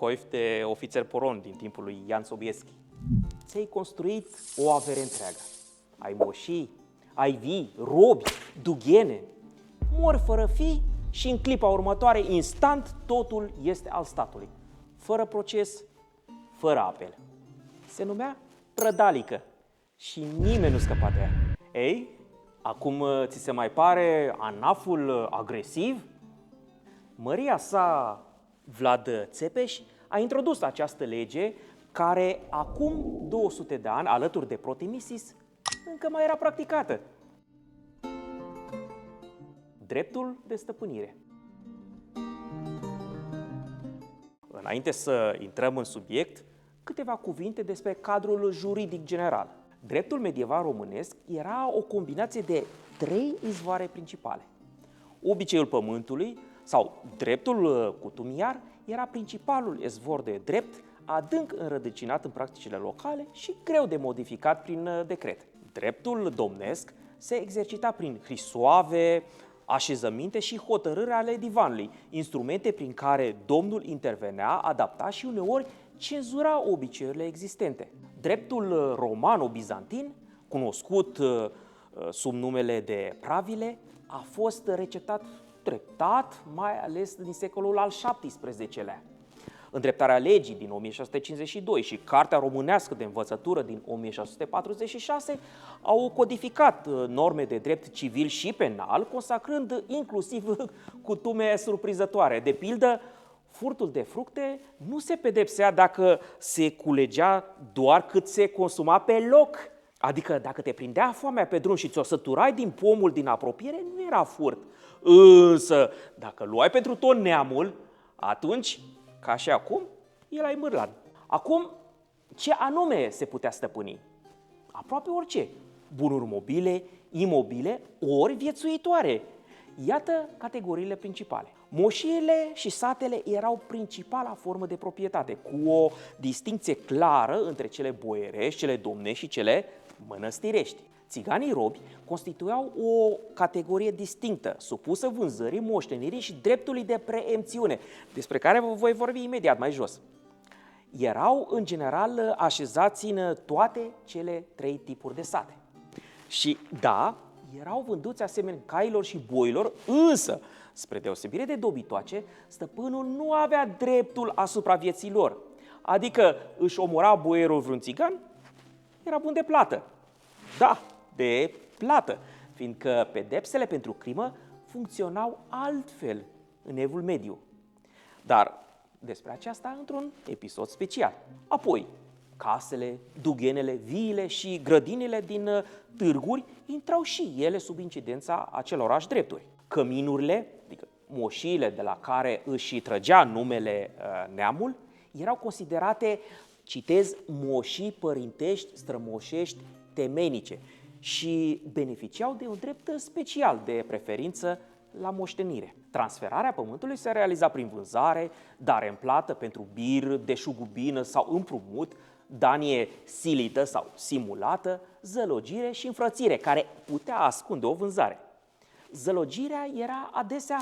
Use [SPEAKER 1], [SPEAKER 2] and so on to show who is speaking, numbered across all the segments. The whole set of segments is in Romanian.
[SPEAKER 1] coif de ofițer poron din timpul lui Ian Sobieski. Ți-ai construit o avere întreagă. Ai moșii, ai vii, robi, dughene, mori fără fi și în clipa următoare, instant, totul este al statului. Fără proces, fără apel. Se numea prădalică și nimeni nu scăpa de ea. Ei, acum ți se mai pare anaful agresiv? Măria sa, Vlad Țepeș, a introdus această lege care acum 200 de ani, alături de Protimisis, încă mai era practicată. Dreptul de stăpânire. Înainte să intrăm în subiect, câteva cuvinte despre cadrul juridic general. Dreptul medieval românesc era o combinație de 3 izvoare principale. Obiceiul pământului sau dreptul cutumiar era principalul izvor de drept, adânc înrădăcinat în practicile locale și greu de modificat prin decret. Dreptul domnesc se exercita prin hrisoave, așezăminte și hotărâri ale divanului, instrumente prin care domnul intervenea, adapta și uneori cenzura obiceiurile existente. Dreptul romano-bizantin, cunoscut sub numele de pravile, a fost receptat treptat, mai ales din secolul al XVII-lea. Îndreptarea legii din 1652 și Cartea românească de învățătură din 1646 au codificat norme de drept civil și penal, consacrând inclusiv cutume surprinzătoare. De pildă, furtul de fructe nu se pedepsea dacă se culegea doar cât se consuma pe loc. Adică dacă te prindea foamea pe drum și ți-o săturai din pomul din apropiere, nu era furt. Însă, dacă luai pentru tot neamul, atunci, ca și acum, erai mârlan. Acum, ce anume se putea stăpâni? Aproape orice. Bunuri mobile, imobile, ori viețuitoare. Iată categoriile principale. Moșiile și satele erau principala formă de proprietate, cu o distincție clară între cele boierești, cele domnești și cele mănăstirești. Țiganii robi constituiau o categorie distinctă, supusă vânzării, moștenirii și dreptului de preemțiune, despre care vă voi vorbi imediat mai jos. Erau, în general, așezați în toate cele 3 tipuri de sate. Și, da, erau vânduți asemenea cailor și boilor, însă, spre deosebire de dobitoace, stăpânul nu avea dreptul asupra vieții lor. Adică își omora boierul vreun țigan, era bun de plată. Da, de plată, fiindcă pedepsele pentru crimă funcționau altfel în Evul Mediu. Dar despre aceasta într-un episod special. Apoi, casele, dughenele, viile și grădinile din târguri intrau și ele sub incidența acelorași drepturi. Căminurile, adică moșiile de la care își trăgea numele neamul, erau considerate, citez, moșii părintești, strămoșești, temenice și beneficiau de un drept special de preferință la moștenire. Transferarea pământului se realiza prin vânzare, dare în plată pentru bir, deșugubină sau împrumut, danie silită sau simulată, zălogire și înfrățire, care putea ascunde o vânzare. Zălogirea era adesea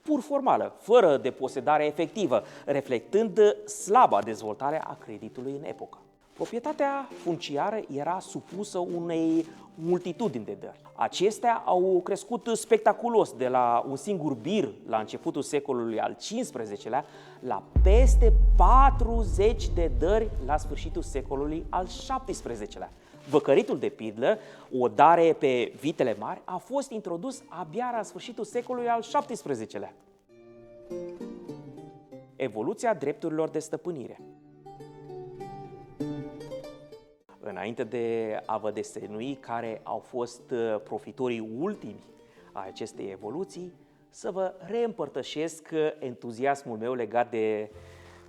[SPEAKER 1] pur formală, fără deposedare efectivă, reflectând slaba dezvoltare a creditului în epocă. Proprietatea funciară era supusă unei multitudini de dări. Acestea au crescut spectaculos de la un singur bir la începutul secolului al XV-lea la peste 40 de dări la sfârșitul secolului al XVII-lea. Văcăritul de pidlă, o dare pe vitele mari, a fost introdus abia la sfârșitul secolului al XVII-lea. Evoluția drepturilor de stăpânire. Înainte de a vă desenui care au fost profitorii ultimi a acestei evoluții, să vă reîmpărtășesc entuziasmul meu legat de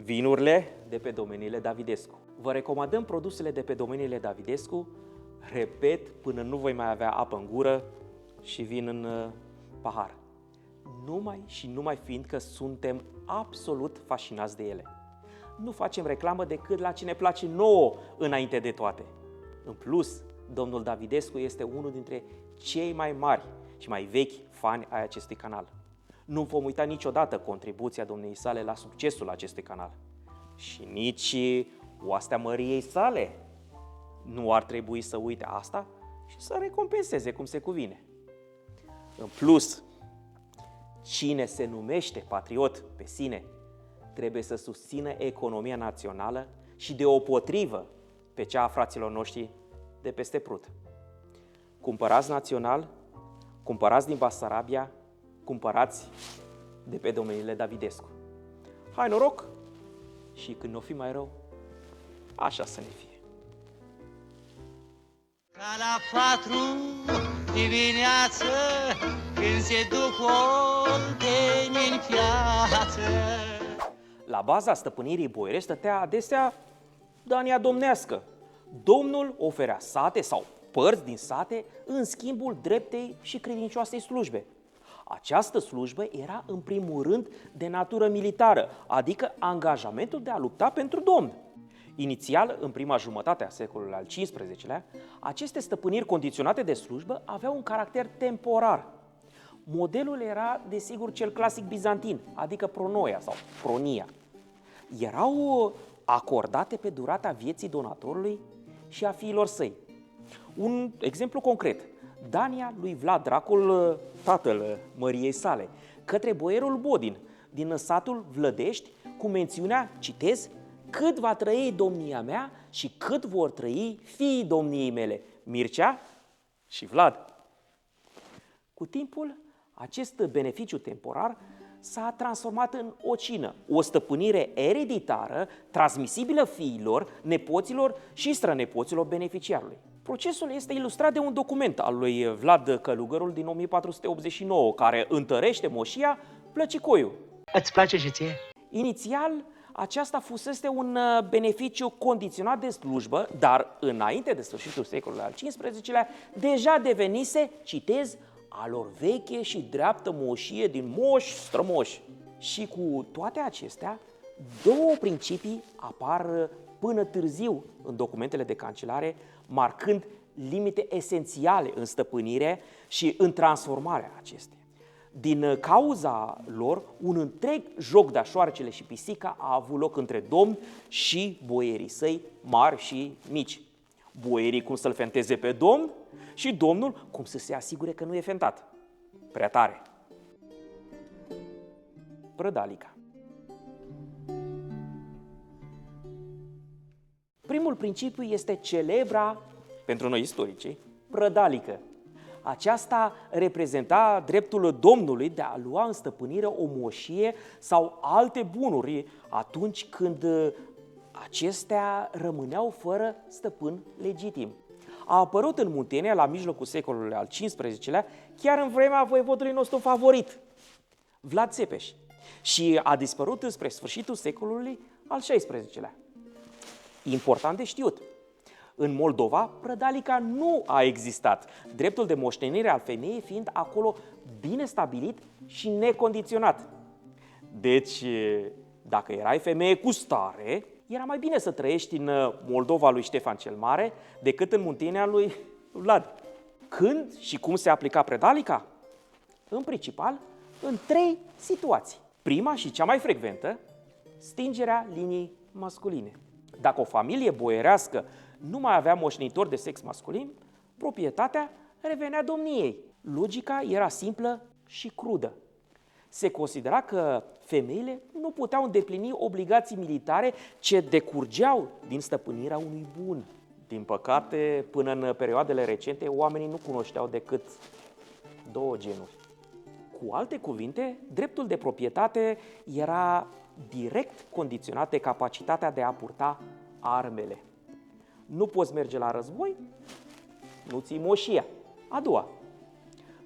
[SPEAKER 1] vinurile de pe domeniile Davidescu. Vă recomandăm produsele de pe domeniile Davidescu, repet, până nu voi mai avea apă în gură și vin în pahar. Numai și numai fiindcă suntem absolut fascinați de ele. Nu facem reclamă decât la ce ne place nouă înainte de toate. În plus, domnul Davidescu este unul dintre cei mai mari și mai vechi fani ai acestui canal. Nu vom uita niciodată contribuția domniei sale la succesul acestui canal. Și nici oastea măriei sale nu ar trebui să uite asta și să recompenseze cum se cuvine. În plus, cine se numește patriot pe sine trebuie să susțină economia națională și deopotrivă pe cea a fraților noștri de peste Prut. Cumpărați național, cumpărați din Basarabia, cumpărați de pe domeniile Davidescu. Hai noroc și când o fi mai rău, așa să ne fie.
[SPEAKER 2] Ca la 4 dimineață, când se duc oltenii în piață.
[SPEAKER 1] La baza stăpânirii boierești stătea adesea dania domnească. Domnul oferea sate sau părți din sate în schimbul dreptei și credincioasei slujbe. Această slujbă era în primul rând de natură militară, adică angajamentul de a lupta pentru Domn. Inițial, în prima jumătate a secolului al XV-lea, aceste stăpâniri condiționate de slujbă aveau un caracter temporar. Modelul era, desigur, cel clasic bizantin, adică pronoia sau pronia. Erau acordate pe durata vieții donatorului și a fiilor săi. Un exemplu concret, dania lui Vlad Dracul, tatăl măriei sale, către boierul Bodin, din satul Vlădești, cu mențiunea, citez, cât va trăi domnia mea și cât vor trăi fiii domniei mele, Mircea și Vlad. Cu timpul, acest beneficiu temporar s-a transformat în o cină, o stăpânire ereditară, transmisibilă fiilor, nepoților și strănepoților beneficiarului. Procesul este ilustrat de un document al lui Vlad Călugărul din 1489, care întărește moșia Plăcicoiu.
[SPEAKER 2] Îți place și ție?
[SPEAKER 1] Inițial, aceasta fusese un beneficiu condiționat de slujbă, dar înainte de sfârșitul secolului al XV-lea, deja devenise, citez, a lor veche și dreaptă moșie din moși strămoși. Și cu toate acestea, două principii apar până târziu în documentele de cancelare, marcând limite esențiale în stăpânire și în transformarea acesteia. Din cauza lor, un întreg joc de șoarecele și pisica a avut loc între domn și boierii săi, mari și mici. Boierii cum să-l fenteze pe domn și domnul cum să se asigure că nu e fentat. Prea tare. Prădalica. Primul principiu este celebra, pentru noi istoricii, prădalică. Aceasta reprezenta dreptul domnului de a lua în stăpânire o moșie sau alte bunuri atunci când acestea rămâneau fără stăpân legitim. A apărut în Muntenia la mijlocul secolului al XV-lea, chiar în vremea voievodului nostru favorit, Vlad Țepeș, și a dispărut spre sfârșitul secolului al XVI-lea. Important de știut, în Moldova, prădalica nu a existat, dreptul de moștenire al femeii fiind acolo bine stabilit și necondiționat. Deci, dacă erai femeie cu stare, era mai bine să trăiești în Moldova lui Ștefan cel Mare decât în Muntenia lui Vlad. Când și cum se aplica prădalica? În principal, în 3 situații. Prima și cea mai frecventă, stingerea liniei masculine. Dacă o familie boierească nu mai avea moștenitor de sex masculin, proprietatea revenea domniei. Logica era simplă și crudă. Se considera că femeile nu puteau îndeplini obligații militare ce decurgeau din stăpânirea unui bun. Din păcate, până în perioadele recente, oamenii nu cunoșteau decât 2 genuri. Cu alte cuvinte, dreptul de proprietate era direct condiționat de capacitatea de a purta armele. Nu poți merge la război, nu ții moșia. A doua,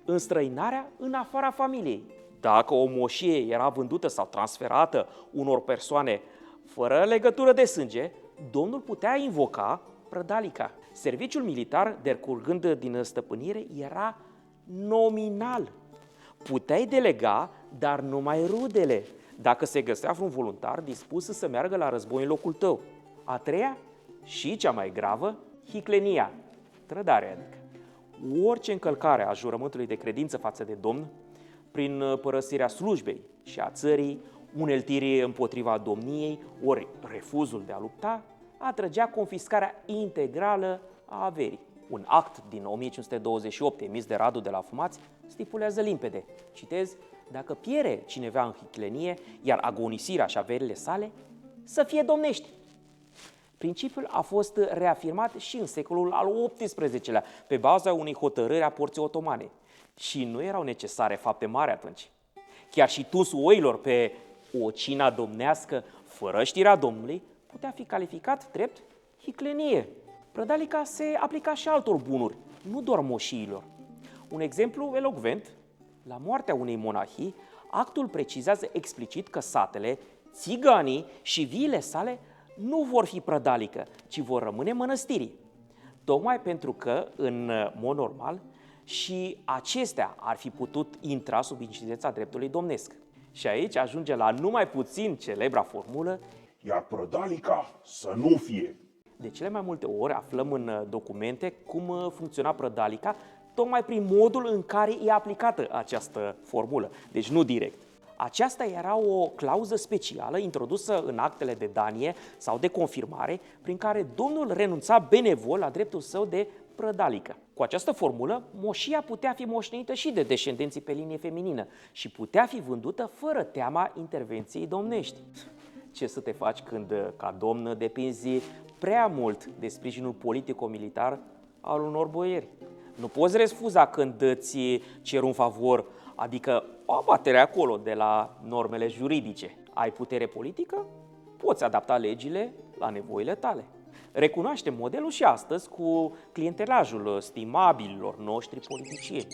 [SPEAKER 1] înstrăinarea în afara familiei. Dacă o moșie era vândută sau transferată unor persoane fără legătură de sânge, domnul putea invoca prădalica. Serviciul militar, decurgând din stăpânire, era nominal. Puteai delega, dar numai rudele, dacă se găsea vreun voluntar dispus să meargă la război în locul tău. A treia și cea mai gravă, hiclenia, trădarea adică. Orice încălcare a jurământului de credință față de Domn, prin părăsirea slujbei și a țării, Uneltiri împotriva domniei, ori refuzul de a lupta, atrăgea confiscarea integrală a averii. Un act din 1528 emis de Radu de la Fumați stipulează limpede, citez, dacă piere cineva în hiclenie, iar agonisirea și averile sale, să fie domnești. Principiul a fost reafirmat și în secolul al XVIII-lea, pe baza unei hotărâri a porții otomane. Și nu erau necesare fapte mari atunci. Chiar și tunsul oilor pe o cina domnească, fără știrea Domnului, putea fi calificat drept hiclenie. Prădalica se aplica și altor bunuri, nu doar moșiilor. Un exemplu elocvent, la moartea unei monahii, actul precizează explicit că satele, țiganii și viile sale nu vor fi prădalică, ci vor rămâne mănăstirii. Tocmai pentru că, în mod normal, și acestea ar fi putut intra sub incidența dreptului domnesc. Și aici ajunge la numai puțin celebra formulă,
[SPEAKER 3] iar prădalica să nu fie.
[SPEAKER 1] de cele mai multe ori aflăm în documente cum funcționa prădalica, tocmai prin modul în care e aplicată această formulă, deci nu direct. Aceasta era o clauză specială introdusă în actele de danie sau de confirmare, prin care domnul renunța benevol la dreptul său de prădalică. Cu această formulă, moșia putea fi moștenită și de descendenții pe linie feminină și putea fi vândută fără teama intervenției domnești. Ce să te faci când, ca domnă, depinzi prea mult de sprijinul politico-militar al unor boieri? Nu poți refuza când îți cer un favor, adică o abatere acolo de la normele juridice. Ai putere politică? Poți adapta legile la nevoile tale. Recunoaștem modelul și astăzi cu clientelajul stimabililor noștri politicieni.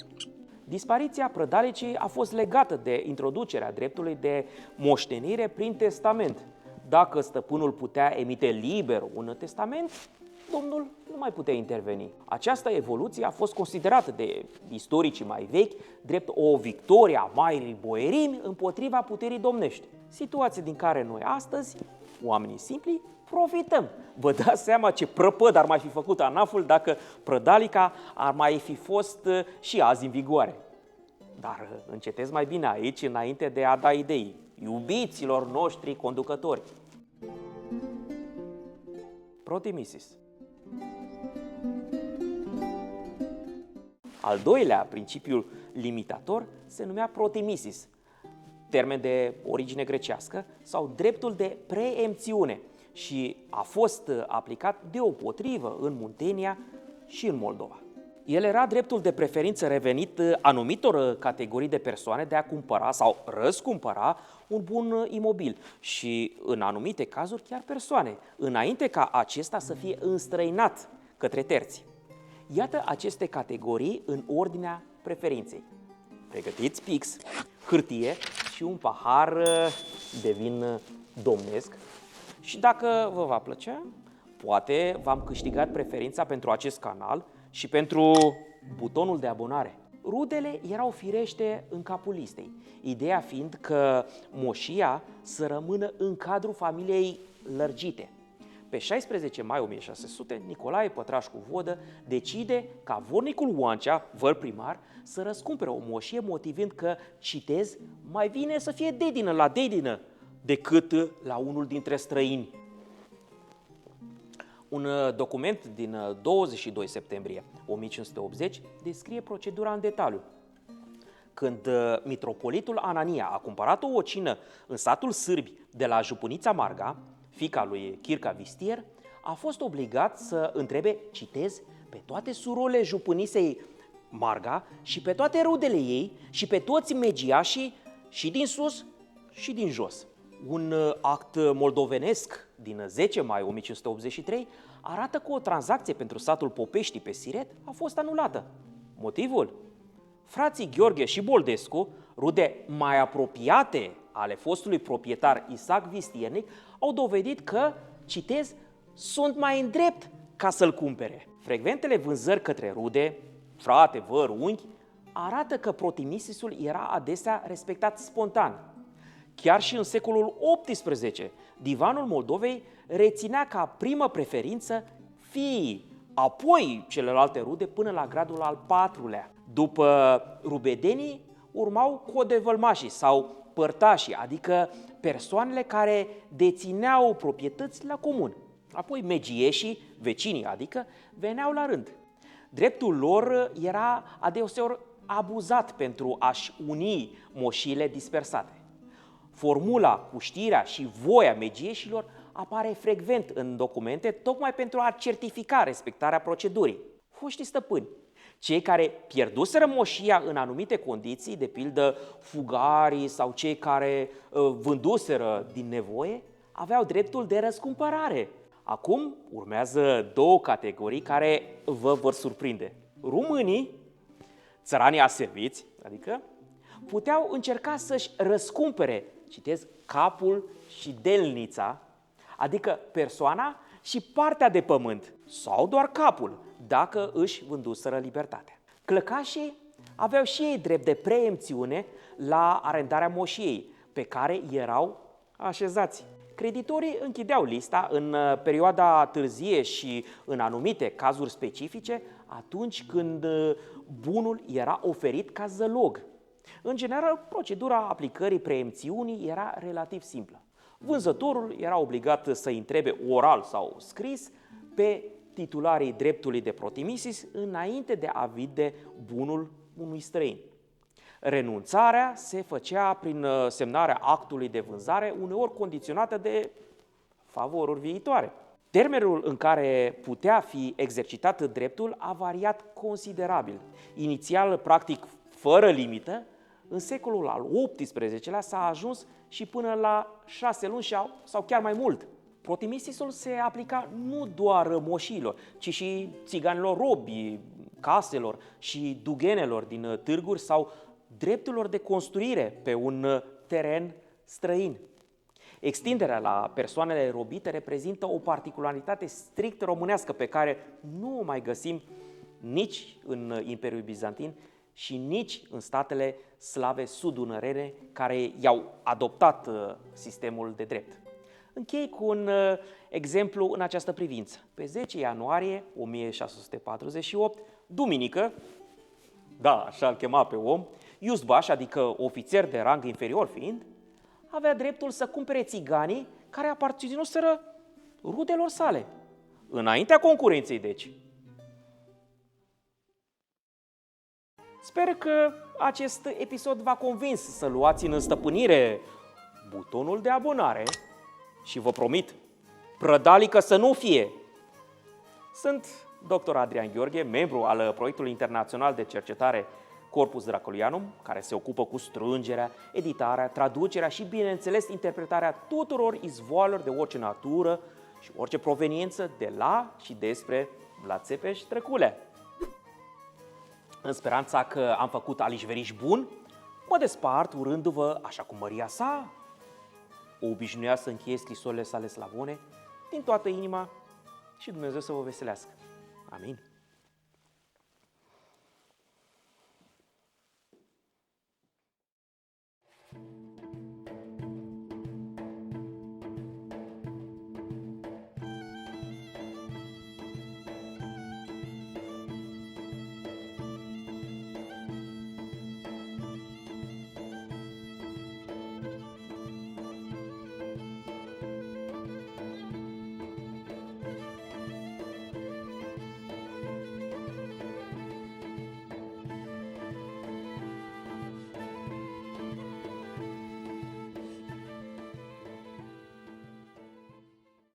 [SPEAKER 1] Dispariția prădalicii a fost legată de introducerea dreptului de moștenire prin testament. Dacă stăpânul putea emite liber un testament, domnul nu mai putea interveni. Această evoluție a fost considerată de istoricii mai vechi drept o victorie a marii boierimi împotriva puterii domnești. Situație din care noi astăzi, oamenii simpli, profităm. Vă dați seama ce prăpăd ar mai fi făcut ANAF-ul dacă prădalica ar mai fi fost și azi în vigoare. Dar încetez mai bine aici înainte de a da idei iubiților noștri conducători. Protimisis. Al doilea principiu limitator se numea protimisis, termen de origine grecească, sau dreptul de preemțiune, și a fost aplicat deopotrivă în Muntenia și în Moldova. El era dreptul de preferință revenit anumitor categorii de persoane de a cumpăra sau răscumpăra un bun imobil și, în anumite cazuri, chiar persoane, înainte ca acesta să fie înstrăinat către terți. Iată aceste categorii în ordinea preferinței. Pregătiți pix, hârtie și un pahar de vin domnesc și, dacă vă va plăcea, poate v-am câștigat preferința pentru acest canal și pentru butonul de abonare. Rudele erau firește în capul listei, ideea fiind că moșia să rămână în cadrul familiei lărgite. Pe 16 mai 1600, Nicolae Pătrașcu Vodă decide ca vornicul Oancea, văr primar, să răscumpere o moșie, motivând că, citez, mai bine să fie dedină la dedină decât la unul dintre străini. Un document din 22 septembrie 1580 descrie procedura în detaliu. Când mitropolitul Anania a cumpărat o ocină în satul Sârbi de la jupânița Marga, fiica lui Chirca Vistier, a fost obligat să întrebe, citez, pe toate surorile jupânisei Marga și pe toate rudele ei și pe toți megiașii și din sus și din jos. Un act moldovenesc din 10 mai 1583 arată că o tranzacție pentru satul Popești pe Siret a fost anulată. Motivul? Frații Gheorghe și Boldescu, rude mai apropiate ale fostului proprietar Isaac Vistiernic, au dovedit că, citez, sunt mai îndrept ca să-l cumpere. Frecventele vânzări către rude, frate, văr, unghi, arată că protimisisul era adesea respectat spontan. Chiar și în secolul XVIII, Divanul Moldovei reținea ca primă preferință fiii, apoi celelalte rude până la gradul al IV-lea. După rubedenii urmau codevălmașii sau părtașii, adică persoanele care dețineau proprietăți la comun. Apoi megieșii, vecinii, adică veneau la rând. Dreptul lor era adeseori abuzat pentru a-și uni moșiile dispersate. Formula cu știrea și voia megieșilor apare frecvent în documente tocmai pentru a certifica respectarea procedurii. Foștii stăpâni, cei care pierduseră moșia în anumite condiții, de pildă fugarii sau cei care vânduseră din nevoie, aveau dreptul de răscumpărare. Acum urmează două categorii care vă vor surprinde. Românii, țăranii aserviți, adică, puteau încerca să-și răscumpere, citez, capul și delnița, adică persoana și partea de pământ, sau doar capul, dacă își vânduseră libertatea. Clăcașii aveau și ei drept de preemțiune la arendarea moșiei, pe care erau așezați. Creditorii închideau lista în perioada târzie și în anumite cazuri specifice, atunci când bunul era oferit ca zălog. În general, procedura aplicării preemțiunii era relativ simplă. Vânzătorul era obligat să întrebe oral sau scris pe titularii dreptului de protimisis înainte de a vinde bunul unui străin. Renunțarea se făcea prin semnarea actului de vânzare, uneori condiționată de favoruri viitoare. Termenul în care putea fi exercitat dreptul a variat considerabil. Inițial, practic, fără limită, în secolul al XVIII-lea s-a ajuns și până la 6 luni sau chiar mai mult. Protimisisul se aplica nu doar moșiilor, ci și țiganilor robi, caselor și dughenelor din târguri sau drepturilor de construire pe un teren străin. Extinderea la persoanele robite reprezintă o particularitate strict românească pe care nu o mai găsim nici în Imperiul Bizantin și nici în statele slave sud-dunărene care i-au adoptat sistemul de drept. Închei cu un exemplu în această privință. Pe 10 ianuarie 1648, duminică, da, așa îl chema pe om, Iuzbaș, adică ofițer de rang inferior fiind, avea dreptul să cumpere țiganii care aparținuseră rudelor sale, înaintea concurenței, deci. Sper că acest episod v-a convins să luați în stăpânire butonul de abonare și vă promit, prădalică să nu fie! Sunt dr. Adrian Gheorghe, membru al proiectului internațional de cercetare Corpus Draculianum, care se ocupă cu strângerea, editarea, traducerea și, bineînțeles, interpretarea tuturor izvoarelor de orice natură și orice proveniență de la și despre Vlad Țepeș Drăculea. În speranța că am făcut alișveriș bun, mă despart urându-vă, așa cum Maria sa o obișnuia să încheie scrisorile sale slavone, din toată inima și Dumnezeu să vă veselească. Amin.